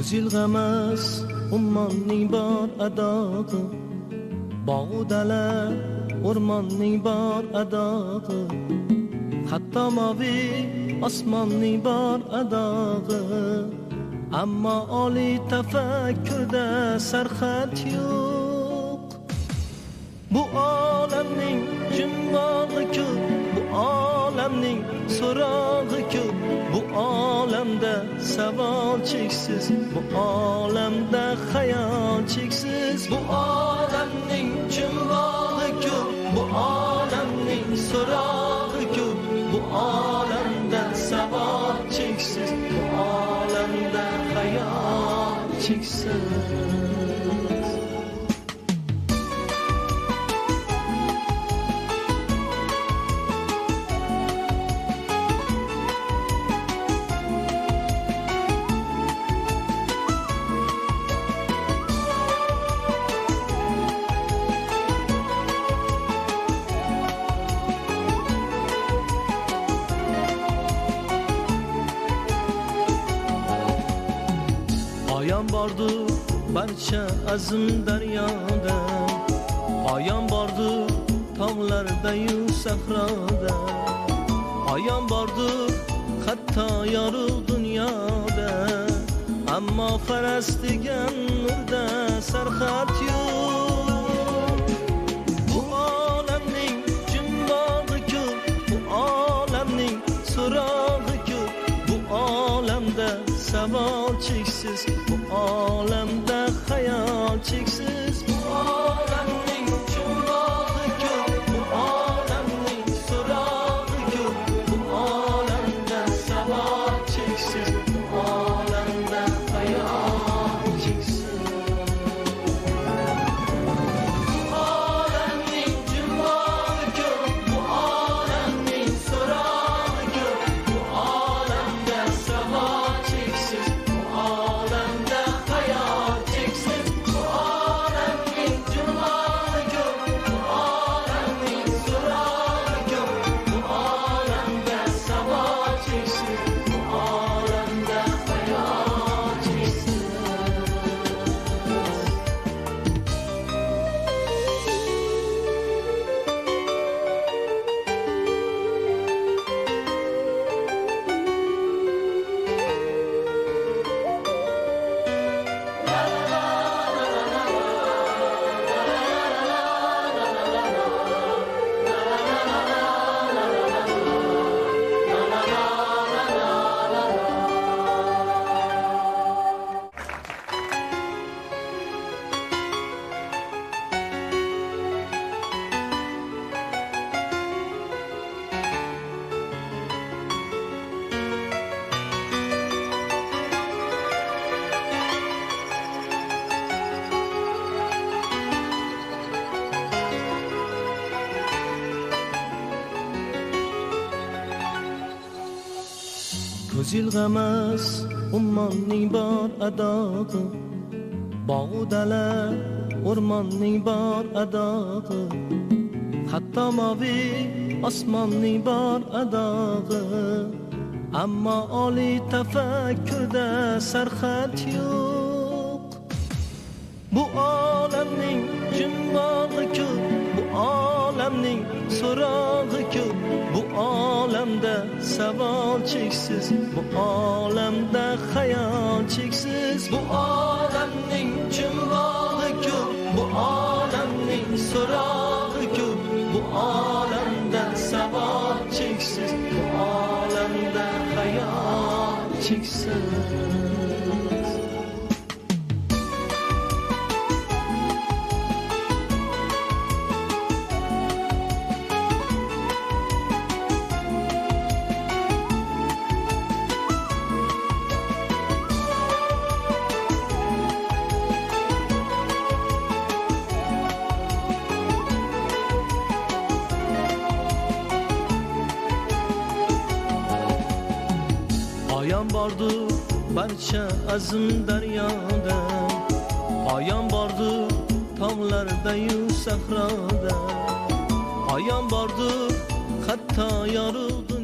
ko'z ilg'amas ummonning bor adog'i, bog' dala o'rmonning bor adog'i, hatto moviy osmonning bor adog'i. Ammo oliy tafakkurda sarxat yo'q. Bu olamning jumbog'i ko'p, bu olamning so'rog'i ko'p, bu olamda savol cheksiz, bu olamda xayol cheksiz. Bu olamning jumbog'i ko'p, bu olamning so'rog'i ko'p, bu olamda savol cheksiz, bu olamda xayol cheksiz. Ayon bordu barcha azm daryoda, ayon bordu tog'larda-yu sahroda, ayon bordu hatto yorug' dunyoda. Ammo faras degan nurda sarxat yo'q. Bu olamning jumbog'i ko'p, bu olamning so'rog'i ko'p, bu olamda savol cheksiz, bu olamda xayol cheksiz. Bu olamning jumbog'i ko'p, bu olamning so'rog'i ko'p, bu olamda savol cheksiz, bu olamda xayol cheksiz. Bu olamning jumbog'i ko'p, bu olamning so'rog'i ko'p, bu olamda savol cheksiz, bu olamda xayol cheksiz. Bu olamning jumbog'i ko'p, bu olamning so'rog'i ko'p, bu olamda savol cheksiz, bu olamda xayol cheksiz. Ko'z ilg'amas ummonning bor adog'i, bog' dala o'rmonning bor adog'i, hatto moviy osmonning bor adog'i. Ammo oliy tafakkurda sarxat yo'q. Bu olamning jumbog'i ko'p, bu olamning so'rog'i ko'p, bu olamda savol cheksiz, bu olamda xayol cheksiz. Bu olamning jumbog'i ko'p, bu olamning so'rog'i ko'p, bu olamda savol cheksiz, bu olamda xayol cheksiz. Ayon bordu barcha azm daryoda, ayon bordu tog'larda-yu sahroda, ayon bordu hatto yorug'